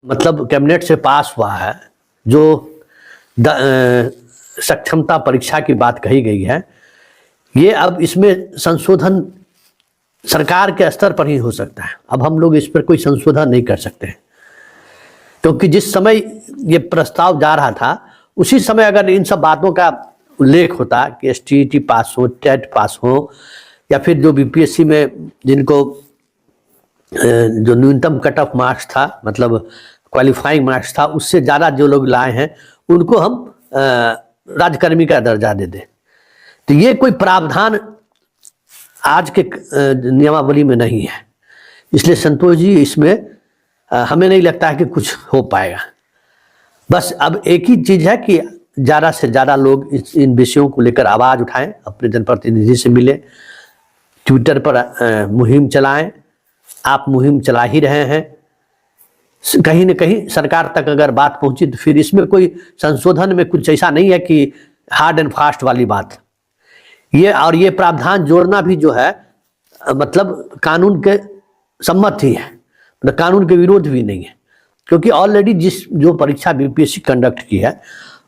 मतलब कैबिनेट से पास हुआ है जो सक्षमता परीक्षा की बात कही गई है, ये अब इसमें संशोधन सरकार के स्तर पर ही हो सकता है। अब हम लोग इस पर कोई संशोधन नहीं कर सकते हैं, क्योंकि जिस समय ये प्रस्ताव जा रहा था उसी समय अगर इन सब बातों का उल्लेख होता कि एसटीईटी पास हो, टेट पास हो, या फिर जो बीपीएससी में जिनको जो न्यूनतम कट ऑफ मार्क्स था, मतलब क्वालिफाइंग मार्क्स था, उससे ज़्यादा जो लोग लाए हैं उनको हम राजकर्मी का दर्जा दे दें, तो ये कोई प्रावधान आज के नियमावली में नहीं है। इसलिए संतोष जी, इसमें हमें नहीं लगता है कि कुछ हो पाएगा। बस अब एक ही चीज़ है कि ज़्यादा से ज़्यादा लोग इन विषयों को लेकर आवाज़ उठाएं, अपने जनप्रतिनिधि से मिलें, ट्विटर पर मुहिम चलाएं। आप मुहिम चला ही रहे हैं, कहीं न कहीं सरकार तक अगर बात पहुंची तो फिर इसमें कोई संशोधन में कुछ ऐसा नहीं है कि हार्ड एंड फास्ट वाली बात। ये और ये प्रावधान जोड़ना भी जो है मतलब कानून के सम्मत ही है, मतलब कानून के विरोध भी नहीं है, क्योंकि ऑलरेडी जो परीक्षा बीपीएससी कंडक्ट की है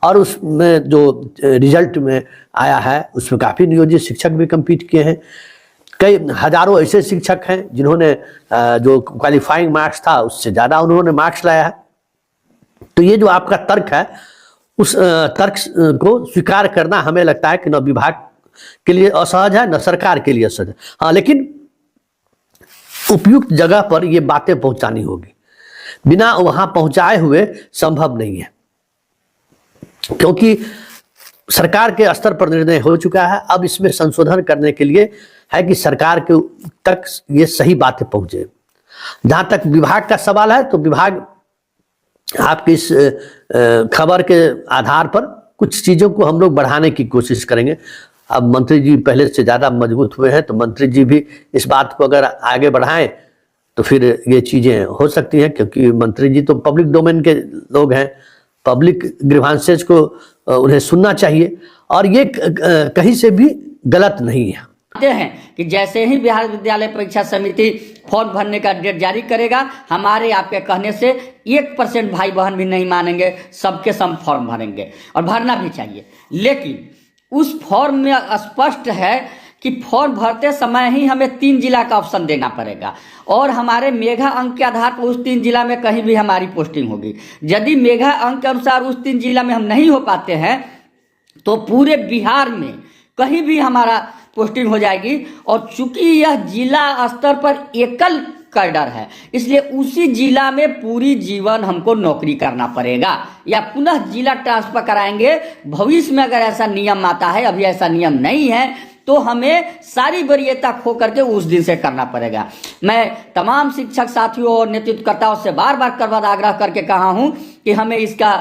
और उसमें जो रिजल्ट में आया है उसमें काफ़ी नियोजित शिक्षक भी कम्पीट किए हैं। कई हजारों ऐसे शिक्षक हैं जिन्होंने जो क्वालिफाइंग मार्क्स था उससे ज़्यादा उन्होंने मार्क्स लाया है। तो ये जो आपका तर्क है, उस तर्क को स्वीकार करना हमें लगता है कि न विभाग के लिए असहज है, न सरकार के लिए असहज है। हाँ, लेकिन उपयुक्त जगह पर ये बातें पहुंचानी होगी, बिना वहां पहुंचाए हुए संभव नहीं है, क्योंकि सरकार के स्तर पर निर्णय हो चुका है। अब इसमें संशोधन करने के लिए है कि सरकार के तक ये सही बातें पहुंचे। जहां तक विभाग का सवाल है, तो विभाग आपकी इस खबर के आधार पर कुछ चीज़ों को हम लोग बढ़ाने की कोशिश करेंगे। अब मंत्री जी पहले से ज़्यादा मजबूत हुए हैं, तो मंत्री जी भी इस बात को अगर आगे बढ़ाएं तो फिर ये चीज़ें हो सकती हैं, क्योंकि मंत्री जी तो पब्लिक डोमेन के लोग हैं, पब्लिक ग्रीवांसेस को उन्हें सुनना चाहिए, और ये कहीं से भी गलत नहीं है। हैं कि जैसे ही बिहार विद्यालय परीक्षा समिति फॉर्म भरने का डेट जारी करेगा, हमारे आपके कहने से 1% भाई बहन भी नहीं मानेंगे, सबके सब फॉर्म भरेंगे और भरना भी चाहिए। लेकिन उस फॉर्म में स्पष्ट है कि फॉर्म भरते समय ही हमें 3 जिला का ऑप्शन देना पड़ेगा, और हमारे मेगा अंक के आधार पर उस 3 जिला में कहीं भी हमारी पोस्टिंग होगी। यदि मेगा अंक के अनुसार उस 3 जिला में हम नहीं हो पाते हैं तो पूरे बिहार में कहीं भी हमारा पोस्टिंग हो जाएगी। और चूंकि यह जिला स्तर पर एकल कैडर है, इसलिए उसी जिला में पूरी जीवन हमको नौकरी करना पड़ेगा, या पुनः जिला ट्रांसफर कराएंगे भविष्य में। अगर ऐसा नियम आता है, अभी ऐसा नियम नहीं है, तो हमें सारी वरीयता खो करके उस दिन से करना पड़ेगा। मैं तमाम शिक्षक साथियों और नेतृत्वकर्ताओं से बार बार आग्रह करके कहा हूं कि हमें इसका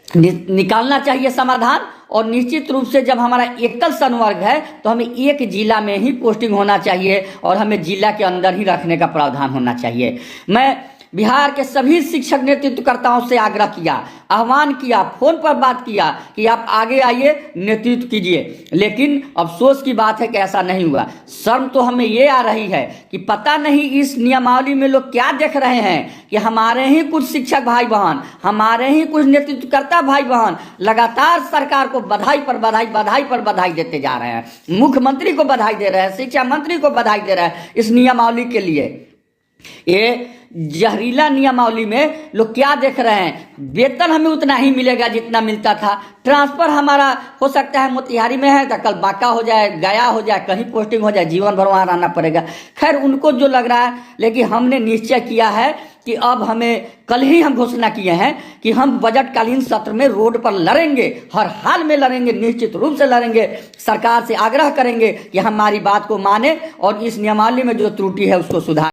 निकालना चाहिए समाधान, और निश्चित रूप से जब हमारा एकल संवर्ग है तो हमें एक जिला में ही पोस्टिंग होना चाहिए, और हमें जिला के अंदर ही रखने का प्रावधान होना चाहिए। मैं बिहार के सभी शिक्षक नेतृत्वकर्ताओं से आग्रह किया, आह्वान किया, फोन पर बात किया कि आप आगे आइए, नेतृत्व कीजिए, लेकिन अफसोस की बात है कि ऐसा नहीं हुआ। शर्म तो हमें ये आ रही है कि पता नहीं इस नियमावली में लोग क्या देख रहे हैं कि हमारे ही कुछ शिक्षक भाई बहन, हमारे ही कुछ नेतृत्वकर्ता भाई बहन लगातार सरकार को बधाई पर बधाई देते जा रहे हैं। मुख्यमंत्री को बधाई दे रहे हैं, शिक्षा मंत्री को बधाई दे रहे हैं इस नियमावली के लिए। ये जहरीला नियमावली में लोग क्या देख रहे हैं, वेतन हमें उतना ही मिलेगा जितना मिलता था, ट्रांसफर हमारा हो सकता है मोतिहारी में है तो कल बांका हो जाए, गया हो जाए, कहीं पोस्टिंग हो जाए, जीवन भर वहां रहना पड़ेगा। खैर, उनको जो लग रहा है, लेकिन हमने निश्चय किया है कि अब हमें, कल ही हम घोषणा किए हैं कि हम बजटकालीन सत्र में रोड पर लड़ेंगे, हर हाल में लड़ेंगे, निश्चित रूप से लड़ेंगे। सरकार से आग्रह करेंगे कि हमारी बात को माने और इस नियमावली में जो त्रुटि है उसको सुधार